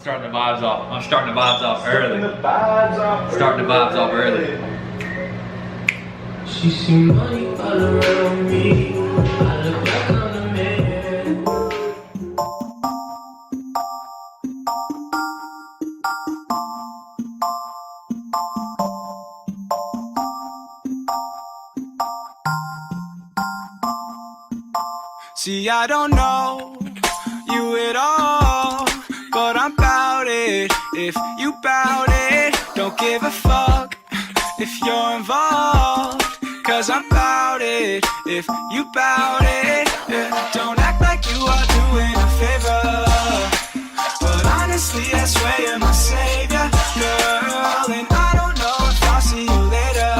Starting the vibes off. I'm starting the vibes off early. Starting the vibes off early. She see money all around me. I look like I'm the man. See, I don't know you at all, but I'm bout it. If you bout it, don't give a fuck if you're involved, cause I'm bout it. If you bout it, yeah. Don't act like you are doing a favor, but honestly I swear you're my savior, girl. And I don't know if I'll see you later,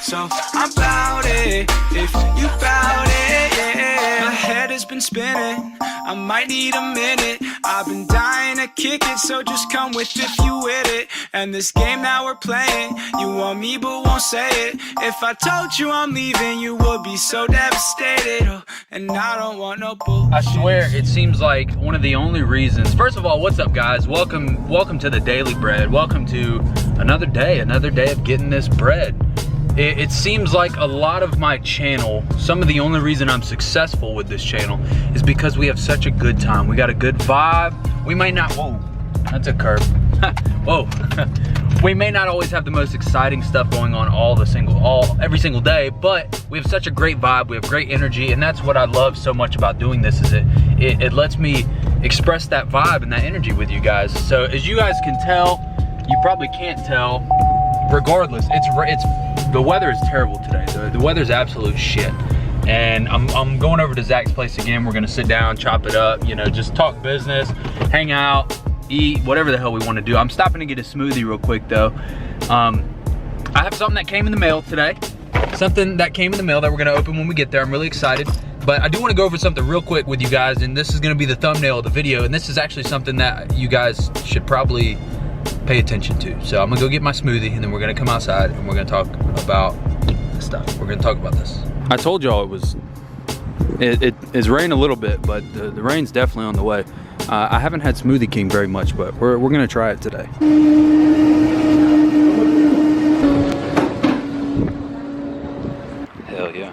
so I'm bout it. If you bout it, yeah. My head has been spinning, I might need a minute. I've been dying to kick it, so just come with if you with it. And this game that we're playing, you want me but won't say it. If I told you I'm leaving, you would be so devastated. Oh, and I don't want no bullshit. I swear, it seems like one of the only reasons. First of all, what's up, guys? Welcome to the Daily Bread. Welcome to another day of getting this bread. It seems like a lot of my channel, some of the only reason I'm successful with this channel is because we have such a good time. We got a good vibe. We may not, whoa, that's a curve. Whoa. We may not always have the most exciting stuff going on every single day, but we have such a great vibe. We have great energy, and that's what I love so much about doing this, is it lets me express that vibe and that energy with you guys. So as you guys can tell, you probably can't tell, regardless, the weather is terrible today. The weather's absolute shit. And I'm going over to Zach's place again. We're gonna sit down, chop it up, you know, just talk business, hang out, eat, whatever the hell we wanna do. I'm stopping to get a smoothie real quick though. I have something that came in the mail today. Something that came in the mail that we're gonna open when we get there. I'm really excited. But I do wanna go over something real quick with you guys, and this is gonna be the thumbnail of the video, and this is actually something that you guys should probably pay attention to. So I'm gonna go get my smoothie, and then we're gonna come outside and we're gonna talk about this stuff. We're gonna talk about this. I told y'all it is raining a little bit, but the rain's definitely on the way. I haven't had Smoothie King very much, but we're gonna try it today. Hell yeah.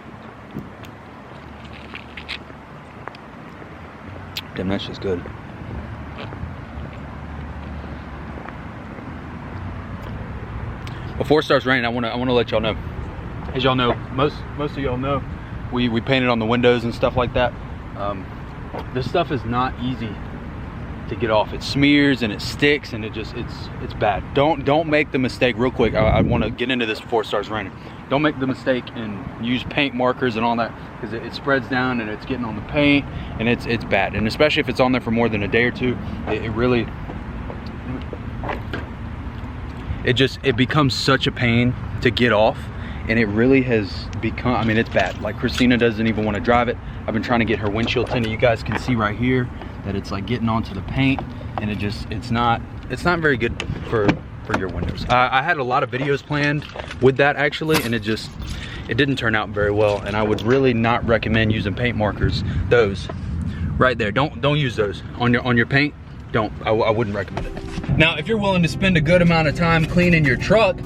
Damn, that's just good. Before it starts raining, I wanna let y'all know. As y'all know, most of y'all know, we painted on the windows and stuff like that. This stuff is not easy to get off. It smears and it sticks, and it's bad. Don't make the mistake, real quick. I want to get into this before it starts raining. Don't make the mistake and use paint markers and all that, because it spreads down and it's getting on the paint, and it's bad. And especially if it's on there for more than a day or two, it becomes such a pain to get off, and it really has become, I mean, it's bad. Like, Christina doesn't even want to drive it. I've been trying to get her windshield tinted. You guys can see right here that it's like getting onto the paint, and it's not very good for your windows. I had a lot of videos planned with that actually, and it didn't turn out very well, and I would really not recommend using paint markers. Those right there, don't use those on your paint. I wouldn't recommend it. Now, if you're willing to spend a good amount of time cleaning your truck,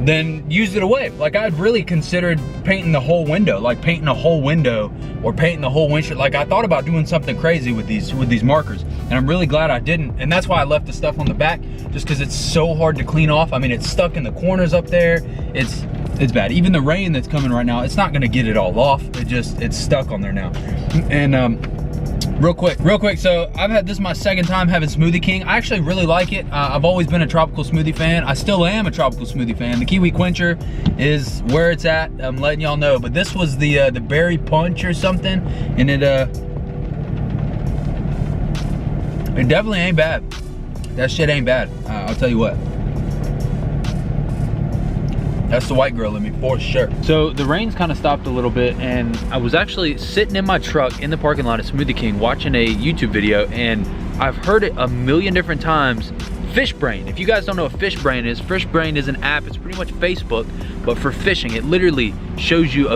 then use it away. Like, I'd really considered painting the whole window, like painting a whole window or painting the whole windshield. Like, I thought about doing something crazy with these markers, and I'm really glad I didn't. And that's why I left the stuff on the back, just because it's so hard to clean off. I mean, it's stuck in the corners up there. It's bad. Even the rain that's coming right now, it's not gonna get it all off. It's stuck on there now. And real quick, so this is my second time having Smoothie King. I actually really like it. I've always been a tropical smoothie fan. I still am a tropical smoothie fan. The Kiwi Quencher is where it's at. I'm letting y'all know. But this was the berry punch or something, and it definitely ain't bad. That shit ain't bad. I'll tell you what. That's the white girl in me for sure. So the rain's kind of stopped a little bit, and I was actually sitting in my truck in the parking lot at Smoothie King watching a YouTube video, and I've heard it a million different times. Fishbrain. If you guys don't know what Fishbrain is an app. It's pretty much Facebook, but for fishing. It literally shows you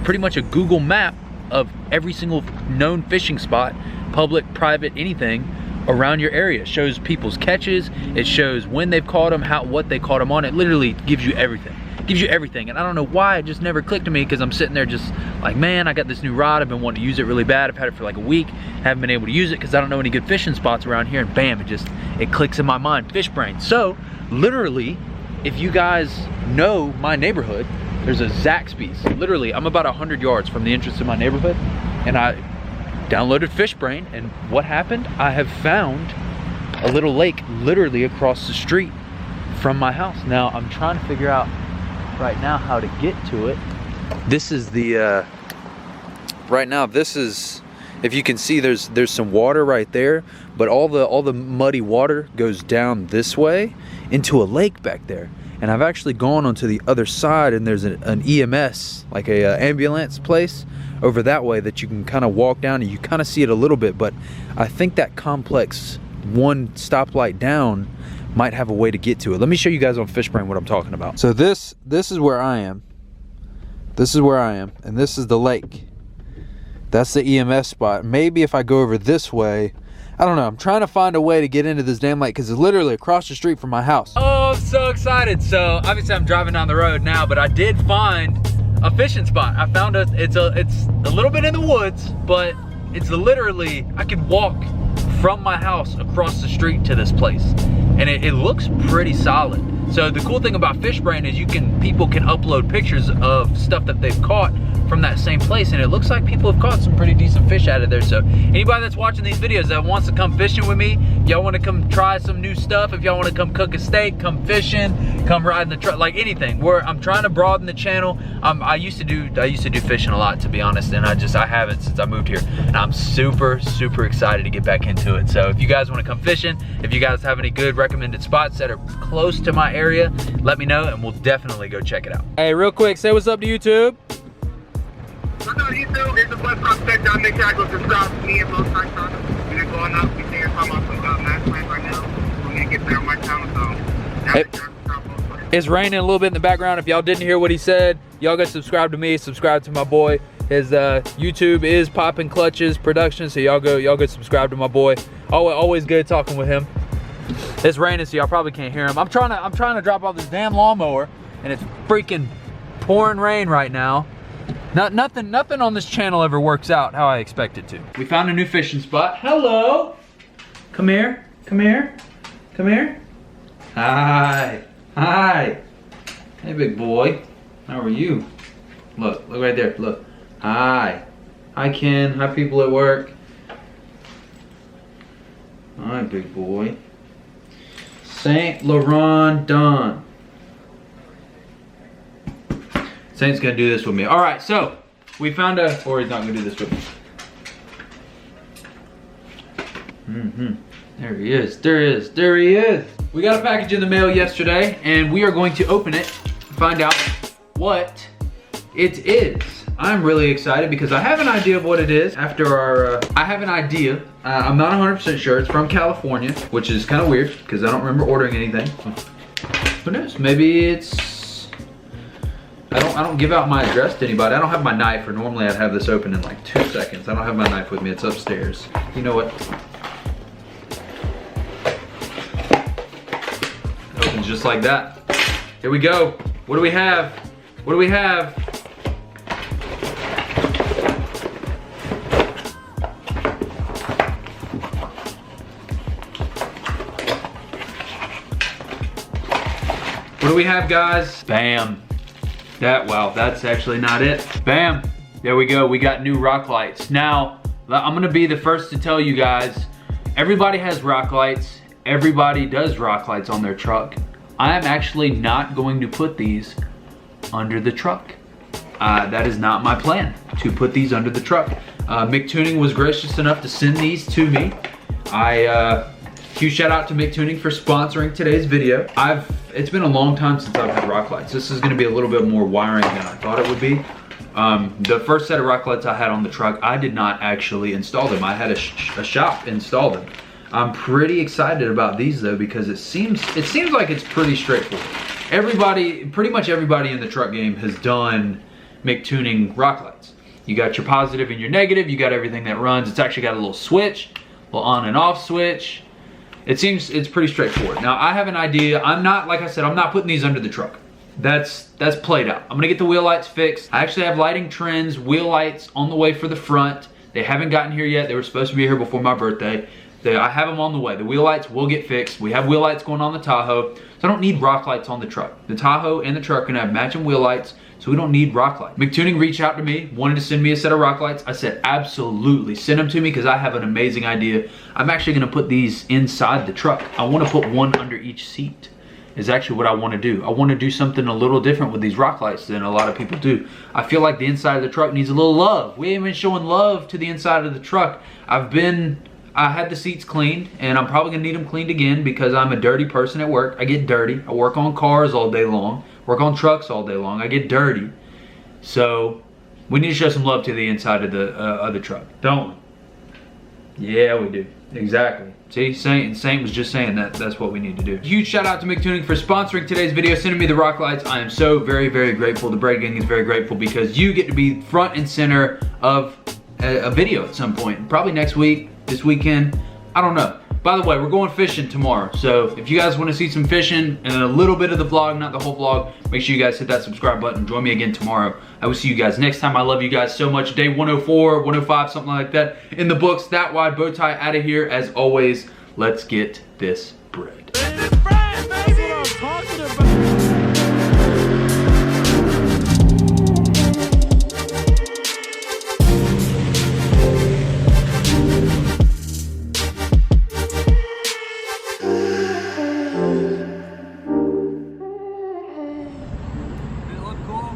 pretty much a Google map of every single known fishing spot, public, private, anything, around your area. It shows people's catches. It shows when they've caught them, what they caught them on. It literally gives you everything. It gives you everything. And I don't know why it just never clicked to me, because I'm sitting there just like, man, I got this new rod. I've been wanting to use it really bad. I've had it for like a week. Haven't been able to use it because I don't know any good fishing spots around here. And bam, it clicks in my mind, fish brain. So literally, if you guys know my neighborhood, there's a ZACKS piece. Literally, I'm about 100 yards from the entrance to my neighborhood, and I downloaded Fishbrain, and what happened? I have found a little lake literally across the street from my house. Now, I'm trying to figure out right now how to get to it. This is the, right now, this is, if you can see, there's some water right there, but all the muddy water goes down this way into a lake back there. And I've actually gone onto the other side, and there's an EMS, like a ambulance place over that way that you can kind of walk down, and you kind of see it a little bit. But I think that complex, one stoplight down, might have a way to get to it. Let me show you guys on Fishbrain what I'm talking about. So this is where I am. This is where I am, and this is the lake. That's the EMS spot. Maybe if I go over this way, I don't know. I'm trying to find a way to get into this damn lake because it's literally across the street from my house. Oh, I'm so excited. So obviously I'm driving down the road now, but I did find a fishing spot. I found it's a little bit in the woods, but it's literally, I could walk from my house across the street to this place. And it looks pretty solid. So the cool thing about Fishbrain is people can upload pictures of stuff that they've caught from that same place, and it looks like people have caught some pretty decent fish out of there. So anybody that's watching these videos that wants to come fishing with me, y'all want to come try some new stuff, if y'all want to come cook a steak, come fishing, come riding the truck, like anything. I'm trying to broaden the channel. I used to do fishing a lot, to be honest, and I haven't since I moved here, and I'm super excited to get back into it. So if you guys want to come fishing, if you guys have any good recommended spots that are close to my area, let me know and we'll definitely go check it out. Hey, real quick, say what's up to YouTube. What's up, YouTube? It's the Bus Prospect. Y'all make sure I go subscribe to me and Bro Tyson. We're going up. We're talking about some nice plans right now. We're going to get there on my channel, so hey, it's raining a little bit in the background. If y'all didn't hear what he said, y'all go subscribe to me, subscribe to my boy. His YouTube is Poppin' Clutches Production, so y'all go subscribe to my boy. Always good talking with him. It's raining, so y'all probably can't hear him. I'm trying to drop off this damn lawnmower, and it's freaking pouring rain right now. Nothing on this channel ever works out how I expect it to. We found a new fishing spot. Hello. Come here. Come here. Come here. Hi. Hi. Hey, big boy. How are you? Look right there. Look. Hi. Hi, Ken. Hi, people at work. Hi, big boy. Saint Laurent Don. Saint's gonna do this with me. All right, so we found or he's not gonna do this with me. There he is, there he is. We got a package in the mail yesterday, and we are going to open it, find out what it is. I'm really excited because I have an idea of what it is after our, I have an idea. I'm not 100% sure. It's from California, which is kind of weird because I don't remember ordering anything. Who knows? Maybe it's, I don't give out my address to anybody. I don't have my knife, or normally I'd have this open in like 2 seconds. I don't have my knife with me. It's upstairs. You know what? It opens just like that. Here we go. What do we have? What do we have? What do we have, guys? Bam. Wow, that's actually not it. Bam. There we go. We got new rock lights. Now, I'm gonna be the first to tell you guys, everybody has rock lights. Everybody does rock lights on their truck. I am actually not going to put these under the truck. That is not my plan, to put these under the truck. Mick Tuning was gracious enough to send these to me. Huge shout out to Mick Tuning for sponsoring today's video. It's been a long time since I've had rock lights. This is gonna be a little bit more wiring than I thought it would be. The first set of rock lights I had on the truck, I did not actually install them. I had a shop install them. I'm pretty excited about these though, because it seems like it's pretty straightforward. Pretty much everybody in the truck game has done Mick Tuning rock lights. You got your positive and your negative, you got everything that runs. It's actually got a little switch, little on and off switch. It seems it's pretty straightforward. Now I have an idea. I'm not, like I said, I'm not putting these under the truck. That's played out. I'm gonna get the wheel lights fixed. I actually have lighting trends, wheel lights on the way for the front. They haven't gotten here yet. They were supposed to be here before my birthday. I have them on the way. The wheel lights will get fixed. We have wheel lights going on the Tahoe, so I don't need rock lights on the truck. The Tahoe and the truck are gonna have matching wheel lights, so we don't need rock lights. McTuning reached out to me, wanted to send me a set of rock lights. I said, absolutely, send them to me because I have an amazing idea. I'm actually gonna put these inside the truck. I wanna put one under each seat is actually what I wanna do. I wanna do something a little different with these rock lights than a lot of people do. I feel like the inside of the truck needs a little love. We ain't been showing love to the inside of the truck. I had the seats cleaned, and I'm probably gonna need them cleaned again because I'm a dirty person at work. I get dirty. I work on cars all day long, work on trucks all day long. I get dirty. So we need to show some love to the inside of the truck, don't we? Yeah, we do. Exactly. See, Saint was just saying that. That's what we need to do. Huge shout out to McTuning for sponsoring today's video, sending me the rock lights. I am so very, very grateful. The Bread Gang is very grateful because you get to be front and center of a video at some point. Probably next week, this weekend, I don't know. By the way, we're going fishing tomorrow. So if you guys want to see some fishing and a little bit of the vlog, not the whole vlog, make sure you guys hit that subscribe button. Join me again tomorrow. I will see you guys next time. I love you guys so much. Day 104, 105, something like that in the books. Thatwide.bowtie out of here. As always, let's get this bread.